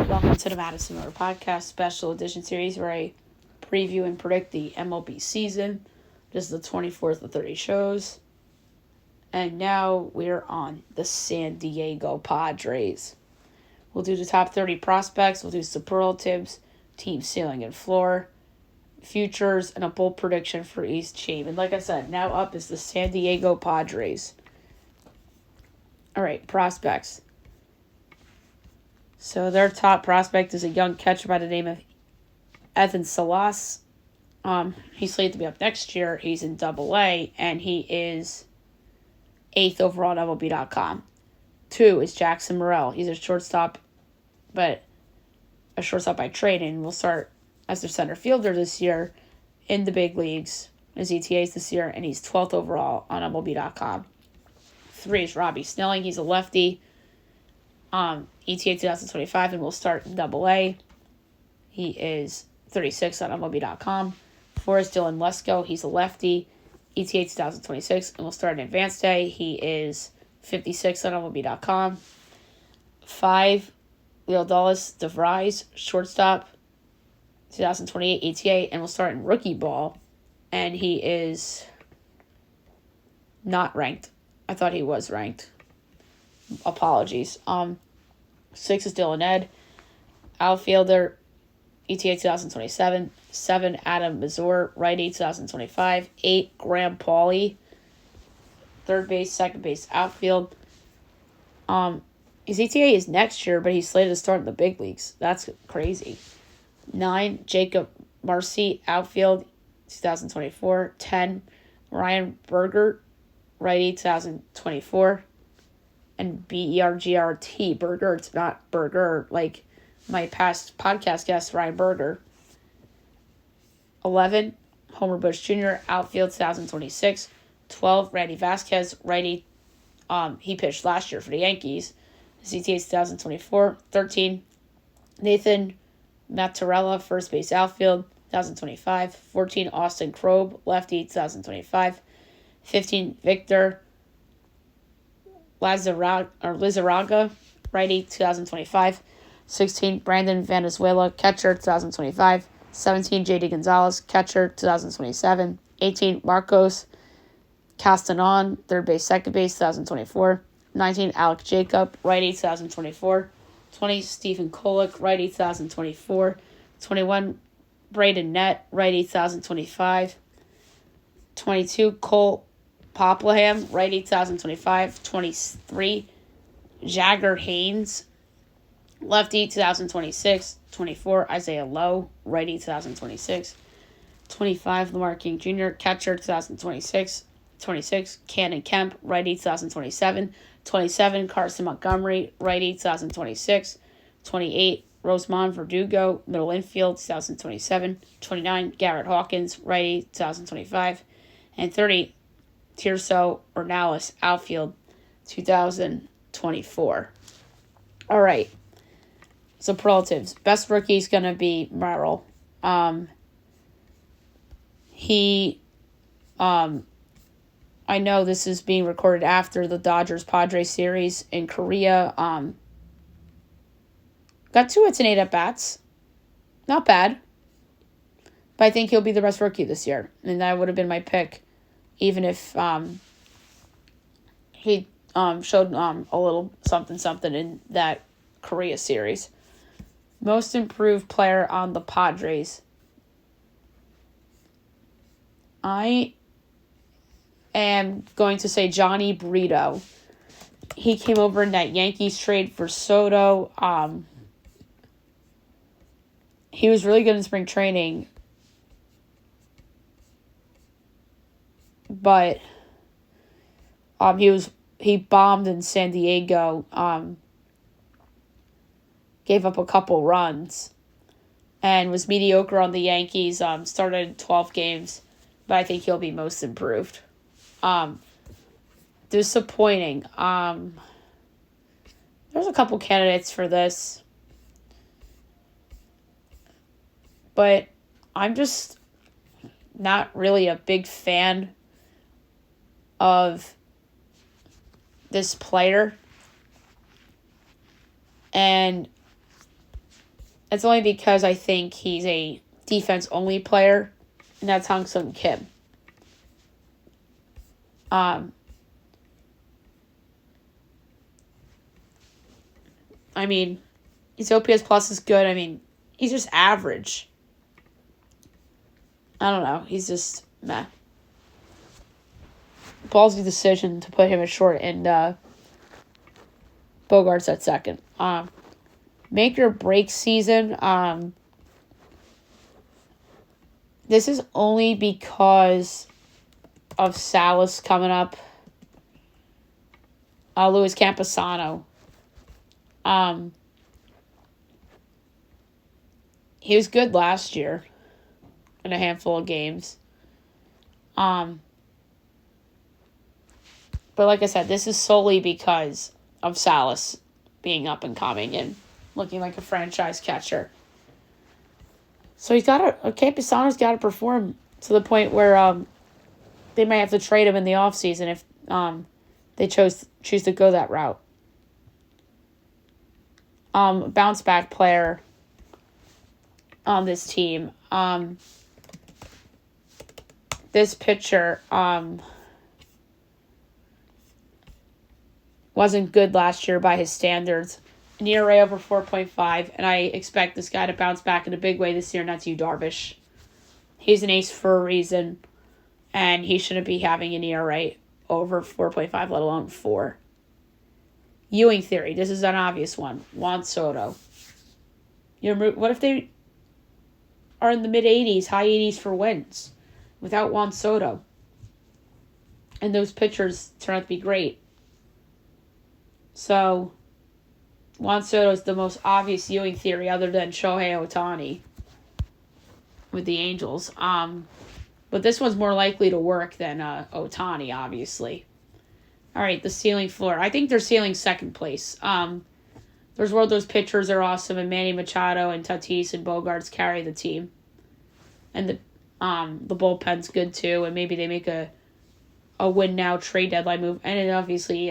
Welcome to the Madison Miller Podcast Special Edition Series where I preview and predict the MLB season. This is the 24th of 30 shows. And now we're on the San Diego Padres. We'll do the top 30 prospects, we'll do superlatives, team ceiling and floor, futures, and a bold prediction for each team. And like I said, now up is the San Diego Padres. Alright, prospects. So their top prospect is a young catcher by the name of Ethan Salas. He's slated to be up next year. He's in Double-A, and he is 8th overall on MLB.com. 2 is Jackson Morrell. He's a shortstop, but a shortstop by trade, and will start as their center fielder this year in the big leagues. His ETAs this year, and he's 12th overall on MLB.com. 3 is Robbie Snelling. He's a lefty. ETA 2025 and will start in Double-A. He is 36 on MLB.com. 4 is Dylan Lesko. He's a lefty. ETA 2026 and will start in Advanced A. He is 56 on MLB.com. 5, Leodalis DeVries, shortstop, 2028 ETA and will start in Rookie Ball. And he is not ranked. I thought he was ranked. Apologies. 6 is Dylan Ed, outfielder, ETA 2027. 7, Adam Mazur, righty, 2025. 8, Graham Pauley, third base, second base, outfield. His ETA is next year, but he's slated to start in the big leagues. That's crazy. 9, Jacob Marcy, outfield, 2024. 10, Ryan Berger, righty, 2024. And Bergrt, Burger, it's not Burger, like my past podcast guest, Ryan Berger. 11, Homer Bush Jr., outfield, 2026. 12, Randy Vasquez, righty. He pitched last year for the Yankees. CTA 2024. 13, Nathan Matarella, first base, outfield, 2025. 14, Austin Krob, lefty, 2025. 15, Victor Lizarraga, righty, 2025. 16, Brandon Venezuela, catcher, 2025. 17, J.D. Gonzalez, catcher, 2027. 18, Marcos Castanon, third base, second base, 2024. 19, Alec Jacob, righty, 2024. 20, Stephen Kolek, righty, 2024. 21, Braden Nett, righty, 2025. 22, Cole Poplaham, righty, 2025. 23, Jagger Haynes, lefty, 2026. 24, Isaiah Lowe, righty, 2026. 25, Lamar King Jr., catcher, 2026. 26, Cannon Kemp, righty, 2027. 27, Carson Montgomery, righty, 2026. 28, Rosemont Verdugo, middle infield, 2027. 29, Garrett Hawkins, righty, 2025. And 30, Tirso Ornelas, outfield, 2024. All right. Superlatives. Best rookie is going to be Merrill. I know this is being recorded after the Dodgers-Padres series in Korea. Got 2 hits and 8 at-bats. Not bad. But I think he'll be the best rookie this year. And that would have been my pick. Even if he showed a little something in that Korea series. Most improved player on the Padres. I am going to say Johnny Brito. He came over in that Yankees trade for Soto. He was really good in spring training. But he bombed in San Diego. Gave up a couple runs. And was mediocre on the Yankees. Started 12 games. But I think he'll be most improved. Disappointing. There's a couple candidates for this. But I'm just not really a big fan of this player. And It's only because I think he's a defense-only player, and that's Hong Sung Kim. I mean, his OPS plus is good. I mean, he's just average. I don't know. He's just meh. Ballsy decision to put him at short and Bogarts at second. Make or break season. This is only because of Salas coming up. Luis Camposano. He was good last year in a handful of games. But like I said, this is solely because of Salas being up and coming and looking like a franchise catcher. So Camposano's got to perform to the point where they might have to trade him in the offseason if they choose to go that route. Bounce back player on this team. This pitcher wasn't good last year by his standards. An ERA over 4.5, and I expect this guy to bounce back in a big way this year, and that's Yu Darvish. He's an ace for a reason, and he shouldn't be having an ERA over 4.5, let alone 4. Ewing theory. This is an obvious one. Juan Soto. What if they are in the mid-80s, high 80s for wins without Juan Soto? And those pitchers turn out to be great. So, Juan Soto is the most obvious Ewing theory other than Shohei Ohtani with the Angels. But this one's more likely to work than Ohtani, obviously. All right, the ceiling floor. I think they're ceiling second place. Those pitchers are awesome, and Manny Machado and Tatis and Bogarts carry the team. And the bullpen's good too, and maybe they make a win now trade deadline move. And then obviously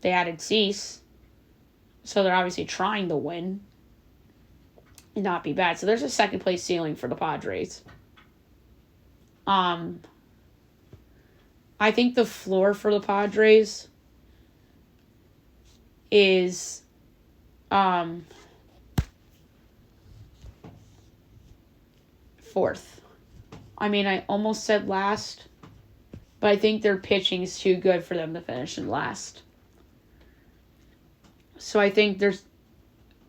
they added Cease, so they're obviously trying to win and not be bad. So there's a second place ceiling for the Padres. I think the floor for the Padres is fourth. I mean, I almost said last, but I think their pitching is too good for them to finish in last. So I think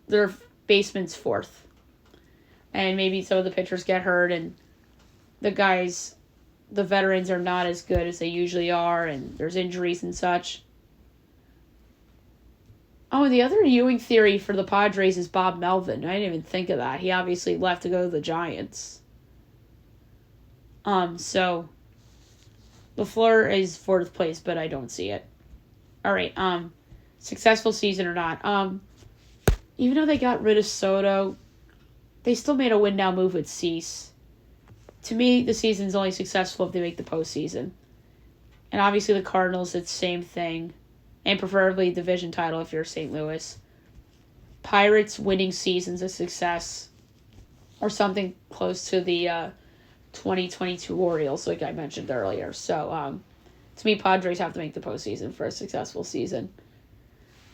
their basement's fourth. And maybe some of the pitchers get hurt and the veterans are not as good as they usually are, and there's injuries and such. Oh, and the other Ewing theory for the Padres is Bob Melvin. I didn't even think of that. He obviously left to go to the Giants. So the floor is fourth place, but I don't see it. All right, successful season or not. Even though they got rid of Soto, they still made a win now move with Cease. To me, the season's only successful if they make the postseason. And obviously the Cardinals, it's the same thing. And preferably division title if you're St. Louis. Pirates winning season's a success. Or something close to the 2022 Orioles, like I mentioned earlier. So, to me, Padres have to make the postseason for a successful season.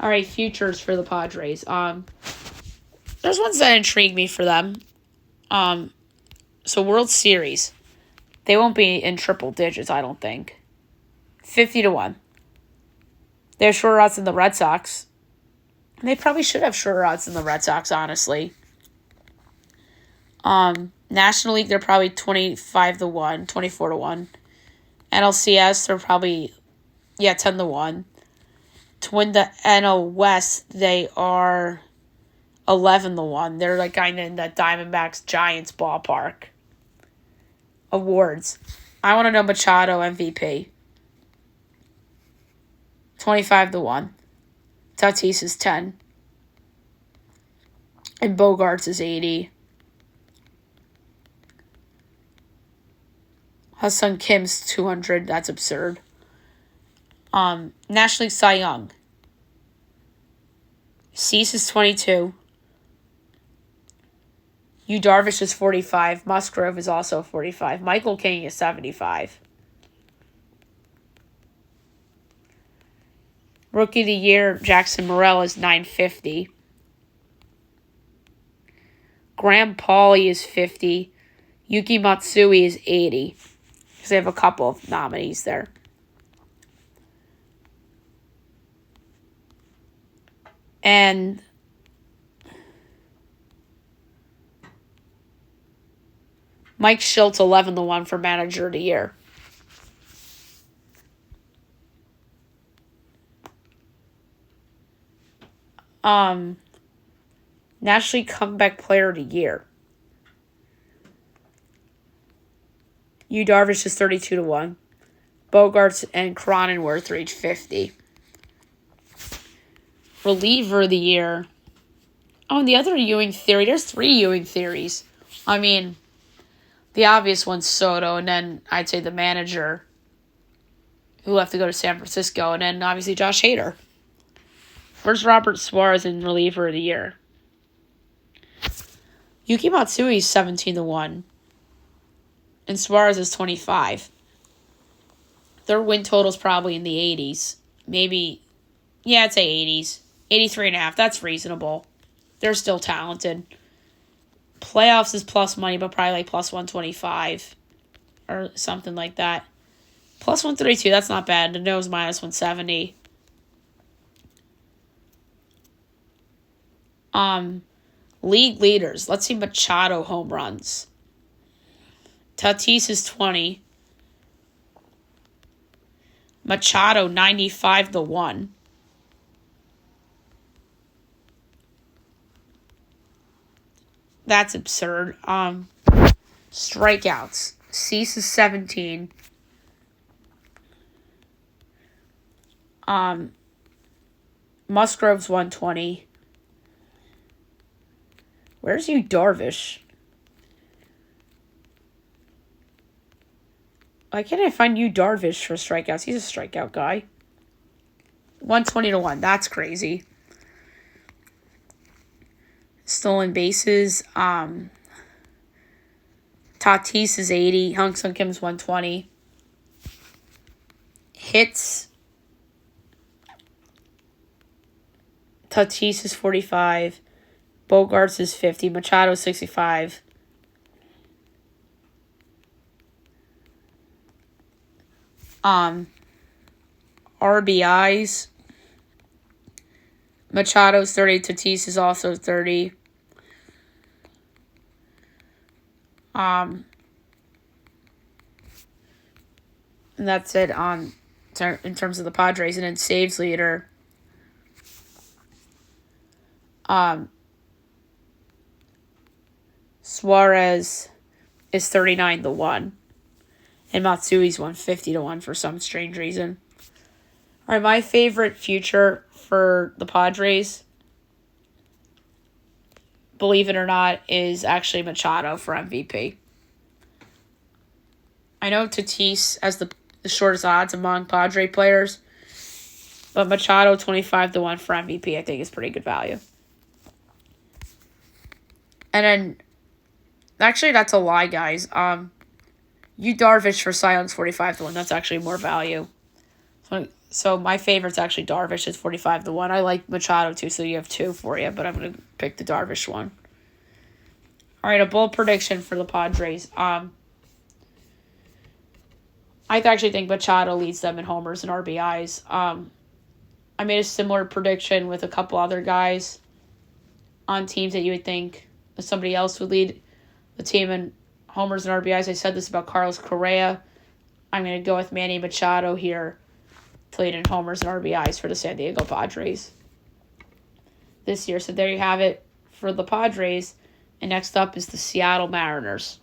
All right, futures for the Padres. There's ones that intrigue me for them. So World Series, they won't be in triple digits, I don't think. 50-1. They have shorter odds than the Red Sox. They probably should have shorter odds than the Red Sox, honestly. National League, they're probably 25-1, 24-1. NLCS, they're probably 10-1. To win the NL West, they are 11-1. They're like kind of in that Diamondbacks Giants ballpark. Awards. I want to know Machado MVP. 25-1. Tatis is 10. And Bogarts is 80. Ha-Seong Kim's 200. That's absurd. National League Cy Young. Cease is 22. Yu Darvish is 45. Musgrove is also 45. Michael King is 75. Rookie of the Year, Jackson Morel is 950. Graham Pauley is 50. Yuki Matsui is 80. Because they have a couple of nominees there. And Mike Schultz, 11-1 for Manager of the Year. National League Comeback Player of the Year. Yu Darvish is 32-1. Bogarts and Cronenworth are each 50. Reliever of the Year. Oh, and the other Ewing theory. There's 3 Ewing theories. I mean, the obvious one's Soto, and then I'd say the manager, who left to go to San Francisco, and then obviously Josh Hader. Where's Robert Suarez in Reliever of the Year? Yuki Matsui is 17-1. And Suarez is 25. Their win total's probably in the 80s. Maybe, yeah, I'd say 80s. 83.5, that's reasonable. They're still talented. Playoffs is plus money, but probably like plus 125 or something like that. Plus 132, that's not bad. The nose minus 170. League leaders. Let's see Machado home runs. Tatis is 20. Machado 95-1. That's absurd. Strikeouts. Cease is 17. Musgrove's 120. Where's Yu Darvish? Why can't I find Yu Darvish for strikeouts? He's a strikeout guy. 120-1. That's crazy. Stolen bases. Tatis is 80. Hung Sung Kim's 120. Hits. Tatis is 45. Bogarts is 50. Machado is 65. RBIs. Machado's 30. Tatis is also 30. And that's it in terms of the Padres. And then saves leader. Suarez is 39-1. And Matsui's 150-1 for some strange reason. All right, my favorite future for the Padres, believe it or not, is actually Machado for MVP. I know Tatis has the shortest odds among Padre players, but Machado 25-1 for MVP I think is pretty good value. And then, actually that's a lie, guys. Yu Darvish for Cy Young's 45-1. That's actually more value. So my favorite's actually Darvish. It's 45-1. I like Machado too, so you have 2 for you, but I'm going to pick the Darvish one. All right, a bold prediction for the Padres. I actually think Machado leads them in homers and RBIs. I made a similar prediction with a couple other guys on teams that you would think somebody else would lead the team in homers and RBIs. I said this about Carlos Correa. I'm going to go with Manny Machado here to lead in homers and RBIs for the San Diego Padres this year. So there you have it for the Padres. And next up is the Seattle Mariners.